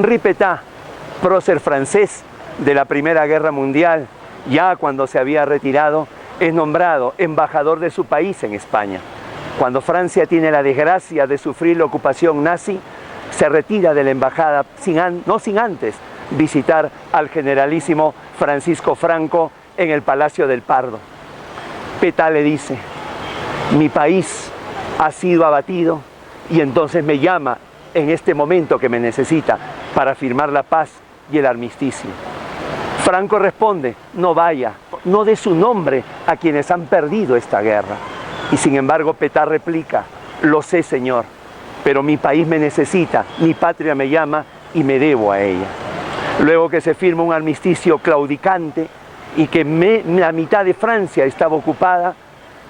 Henri Pétain, prócer francés de la Primera Guerra Mundial, ya cuando se había retirado, es nombrado embajador de su país en España. Cuando Francia tiene la desgracia de sufrir la ocupación nazi, se retira de la embajada no sin antes visitar al generalísimo Francisco Franco en el Palacio del Pardo. Pétain le dice: mi país ha sido abatido y entonces me llama en este momento que me necesita para firmar la paz y el armisticio. Franco responde: no vaya, no dé su nombre a quienes han perdido esta guerra. Y sin embargo Pétain replica: lo sé, señor, pero mi país me necesita, mi patria me llama y me debo a ella. Luego que se firma un armisticio claudicante y que la mitad de Francia estaba ocupada,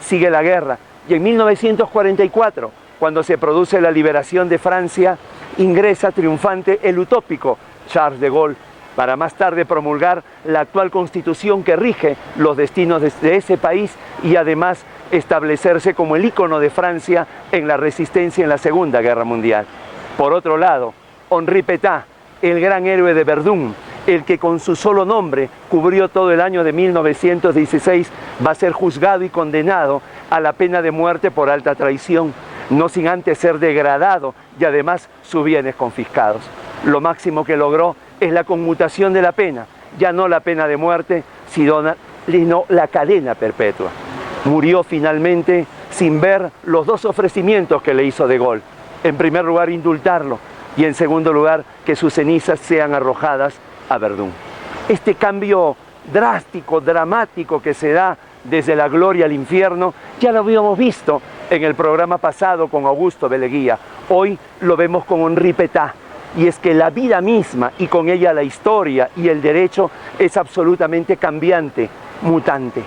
sigue la guerra. Y en 1944, cuando se produce la liberación de Francia, ingresa triunfante el utópico Charles de Gaulle, para más tarde promulgar la actual constitución que rige los destinos de ese país y además establecerse como el ícono de Francia en la resistencia en la Segunda Guerra Mundial. Por otro lado, Henri Pétain, el gran héroe de Verdún, el que con su solo nombre cubrió todo el año de 1916, va a ser juzgado y condenado a la pena de muerte por alta traición, no sin antes ser degradado y además sus bienes confiscados. Lo máximo que logró es la conmutación de la pena, ya no la pena de muerte, sino la cadena perpetua. Murió finalmente sin ver los dos ofrecimientos que le hizo de Gaulle. En primer lugar, indultarlo, y en segundo lugar, que sus cenizas sean arrojadas a Verdún. Este cambio drástico, dramático que se da desde la gloria al infierno, ya lo habíamos visto en el programa pasado con Augusto Beleguía. Hoy lo vemos con Henri Pétain. Y es que la vida misma y con ella la historia y el derecho es absolutamente cambiante, mutante.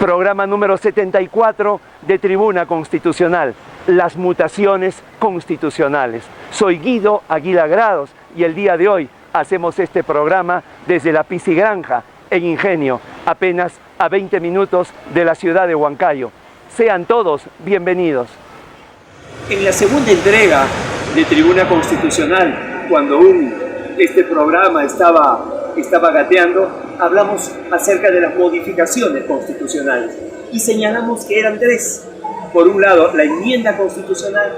Programa número 74 de Tribuna Constitucional, las mutaciones constitucionales. Soy Guido Aguilar Grados y el día de hoy hacemos este programa desde la Piscigranja en Ingenio, apenas a 20 minutos de la ciudad de Huancayo. Sean todos bienvenidos. En la segunda entrega de Tribuna Constitucional, cuando este programa estaba gateando, hablamos acerca de las modificaciones constitucionales y señalamos que eran tres. Por un lado, la enmienda constitucional,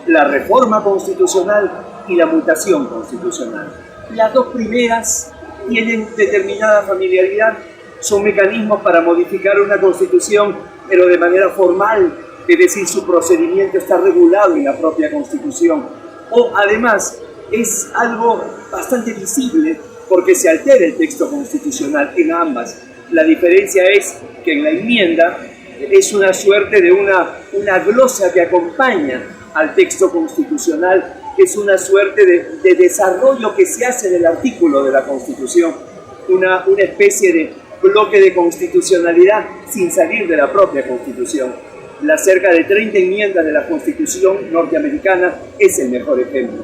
la reforma constitucional y la mutación constitucional. Las dos primeras tienen determinada familiaridad, son mecanismos para modificar una constitución, pero de manera formal, es decir, su procedimiento está regulado en la propia Constitución. O además es algo bastante visible porque se altera el texto constitucional en ambas. La diferencia es que en la enmienda es una suerte de una glosa que acompaña al texto constitucional, es una suerte de desarrollo que se hace del artículo de la Constitución, una especie de bloque de constitucionalidad sin salir de la propia Constitución. Las cerca de 30 enmiendas de la Constitución norteamericana es el mejor ejemplo.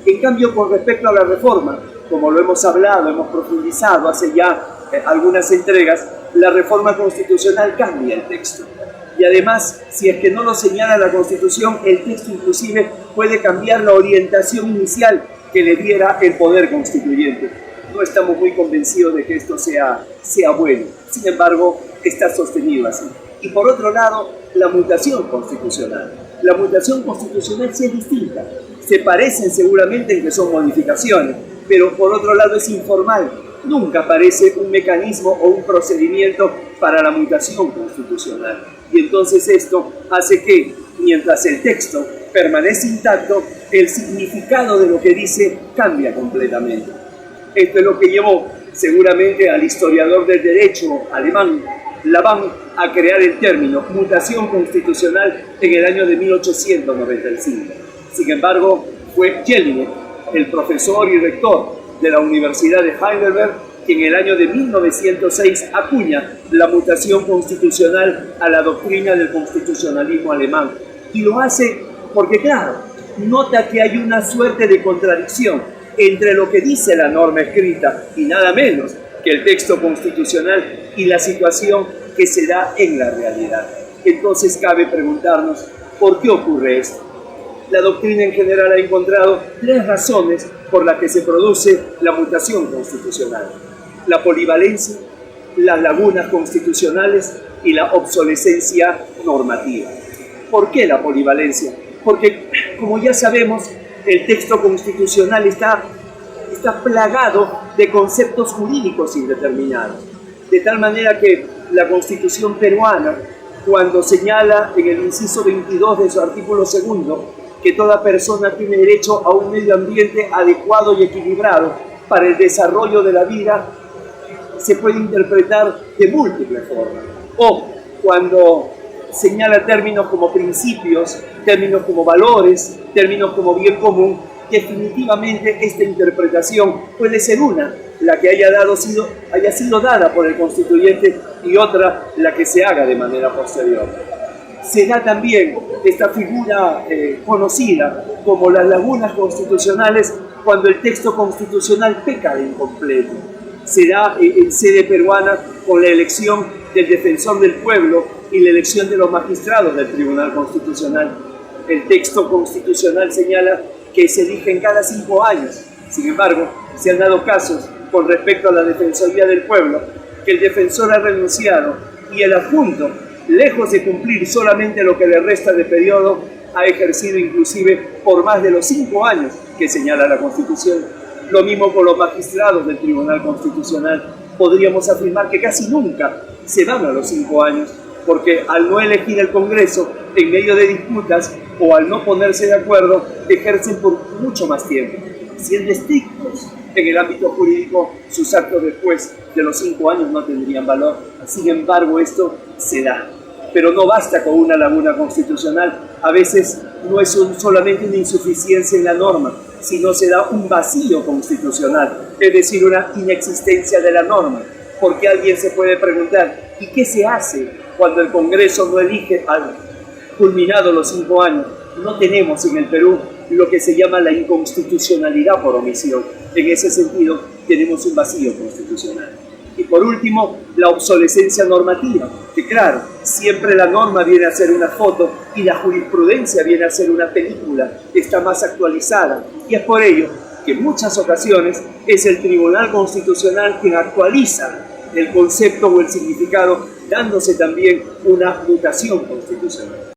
En cambio, con respecto a la reforma, como lo hemos hablado, hemos profundizado hace ya algunas entregas, la reforma constitucional cambia el texto. Y además, si es que no lo señala la Constitución, el texto inclusive puede cambiar la orientación inicial que le diera el poder constituyente. No estamos muy convencidos de que esto sea bueno. Sin embargo, está sostenido así. Y por otro lado, la mutación constitucional. La mutación constitucional sí es distinta. Se parecen seguramente en que son modificaciones, pero por otro lado es informal. Nunca aparece un mecanismo o un procedimiento para la mutación constitucional. Y entonces esto hace que, mientras el texto permanece intacto, el significado de lo que dice cambia completamente. Esto es lo que llevó seguramente al historiador del derecho alemán, Laban, a crear el término mutación constitucional en el año de 1895. Sin embargo, fue Jelinek, el profesor y rector de la Universidad de Heidelberg, que en el año de 1906 acuña la mutación constitucional a la doctrina del constitucionalismo alemán. Y lo hace porque, claro, nota que hay una suerte de contradicción entre lo que dice la norma escrita y nada menos que el texto constitucional y la situación que se da en la realidad. Entonces cabe preguntarnos, ¿por qué ocurre esto? la doctrina en general ha encontrado tres razones por las que se produce la mutación constitucional: la polivalencia, las lagunas constitucionales y la obsolescencia normativa. ¿Por qué la polivalencia? Porque, como ya sabemos, el texto constitucional está plagado de conceptos jurídicos indeterminados, de tal manera que la Constitución peruana, cuando señala en el inciso 22 de su artículo 2 que toda persona tiene derecho a un medio ambiente adecuado y equilibrado para el desarrollo de la vida, se puede interpretar de múltiples formas. O cuando señala términos como principios, términos como valores, términos como bien común, definitivamente esta interpretación puede ser una, la que haya sido dada por el constituyente, y otra, la que se haga de manera posterior. Se da también esta figura conocida como las lagunas constitucionales cuando el texto constitucional peca de incompleto. Se da en sede peruana con la elección del defensor del pueblo y la elección de los magistrados del Tribunal Constitucional. El texto constitucional señala que se eligen cada 5 años. Sin embargo, se han dado casos con respecto a la Defensoría del Pueblo que el defensor ha renunciado y el adjunto, lejos de cumplir solamente lo que le resta de periodo, ha ejercido inclusive por más de los 5 años que señala la Constitución. Lo mismo con los magistrados del Tribunal Constitucional. Podríamos afirmar que casi nunca se van a los 5 años, porque al no elegir el Congreso en medio de disputas o al no ponerse de acuerdo, ejercen por mucho más tiempo. Siendo estrictos en el ámbito jurídico, sus actos después de los 5 años no tendrían valor. Sin embargo, esto se da. Pero no basta con una laguna constitucional. A veces no es solamente una insuficiencia en la norma, sino se da un vacío constitucional, es decir, una inexistencia de la norma. Porque alguien se puede preguntar, ¿y qué se hace cuando el Congreso no elige al culminado los 5 años? No tenemos en el Perú lo que se llama la inconstitucionalidad por omisión. En ese sentido, tenemos un vacío constitucional. Y por último, la obsolescencia normativa, que claro, siempre la norma viene a ser una foto y la jurisprudencia viene a ser una película, está más actualizada. Y es por ello que en muchas ocasiones es el Tribunal Constitucional quien actualiza el concepto o el significado, dándose también una mutación constitucional.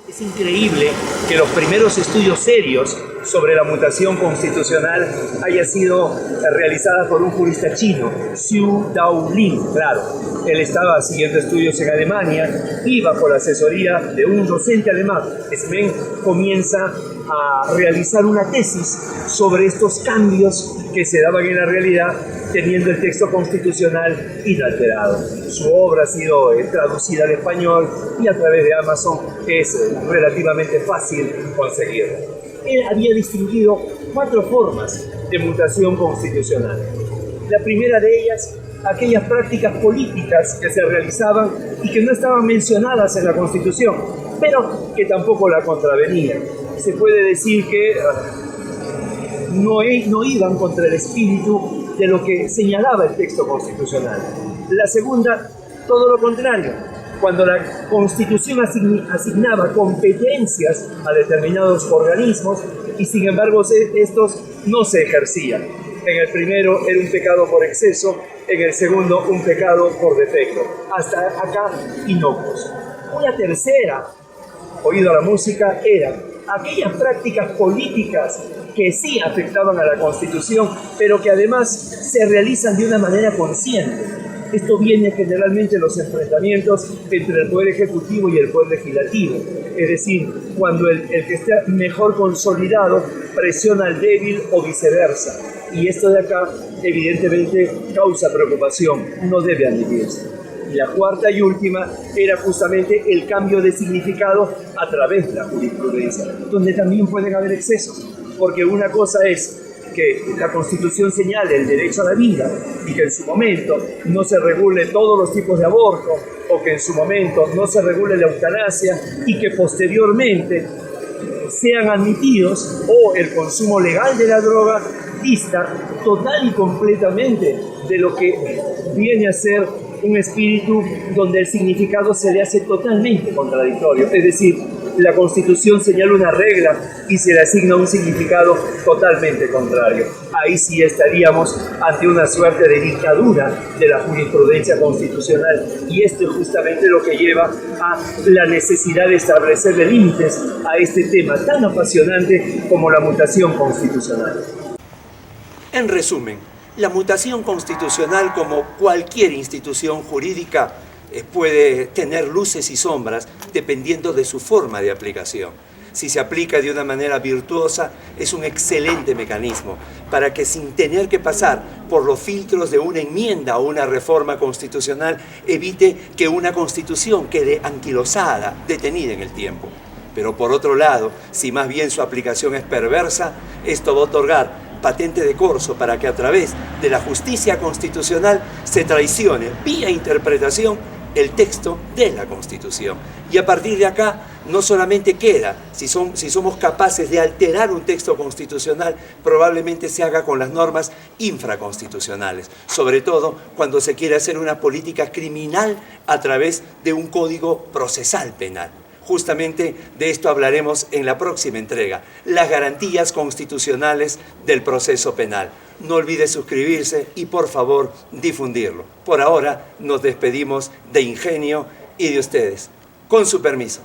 Es increíble que los primeros estudios serios sobre la mutación constitucional hayan sido realizadas por un jurista chino, Xu Daolin. Claro, él estaba siguiendo estudios en Alemania y bajo la asesoría de un docente alemán, Sven comienza a realizar una tesis sobre estos cambios que se daban en la realidad teniendo el texto constitucional inalterado. Su obra ha sido traducida al español y a través de Amazon es relativamente fácil conseguirla. Él había distinguido 4 formas de mutación constitucional. La primera de ellas, aquellas prácticas políticas que se realizaban y que no estaban mencionadas en la Constitución, pero que tampoco la contravenían. Se puede decir que no iban contra el espíritu de lo que señalaba el texto constitucional. La segunda, todo lo contrario. Cuando la Constitución asignaba competencias a determinados organismos y sin embargo estos no se ejercían. En el primero era un pecado por exceso, en el segundo un pecado por defecto. Hasta acá inocuos. Una tercera, oído a la música, era aquellas prácticas políticas que sí afectaban a la Constitución, pero que además se realizan de una manera consciente. Esto viene generalmente de los enfrentamientos entre el Poder Ejecutivo y el Poder Legislativo. Es decir, cuando el que está mejor consolidado presiona al débil o viceversa. Y esto de acá, evidentemente, causa preocupación, no debe admitirse. Y la cuarta y última era justamente el cambio de significado a través de la jurisprudencia, donde también pueden haber excesos. Porque una cosa es que la Constitución señale el derecho a la vida y que en su momento no se regule todos los tipos de aborto, o que en su momento no se regule la eutanasia y que posteriormente sean admitidos, o el consumo legal de la droga dista total y completamente de lo que viene a ser un espíritu donde el significado se le hace totalmente contradictorio. Es decir, la Constitución señala una regla y se le asigna un significado totalmente contrario. Ahí sí estaríamos ante una suerte de dictadura de la jurisprudencia constitucional, y esto es justamente lo que lleva a la necesidad de establecer límites a este tema tan apasionante como la mutación constitucional. En resumen, la mutación constitucional, como cualquier institución jurídica, puede tener luces y sombras dependiendo de su forma de aplicación. Si se aplica de una manera virtuosa, es un excelente mecanismo para que, sin tener que pasar por los filtros de una enmienda o una reforma constitucional, evite que una constitución quede anquilosada, detenida en el tiempo. Pero por otro lado, si más bien su aplicación es perversa, esto va a otorgar patente de corso para que a través de la justicia constitucional se traicione vía interpretación el texto de la Constitución. Y a partir de acá no solamente queda, si somos capaces de alterar un texto constitucional, probablemente se haga con las normas infraconstitucionales, sobre todo cuando se quiere hacer una política criminal a través de un código procesal penal. Justamente de esto hablaremos en la próxima entrega, las garantías constitucionales del proceso penal. No olvide suscribirse y, por favor, difundirlo. Por ahora nos despedimos de Ingenio y de ustedes. Con su permiso.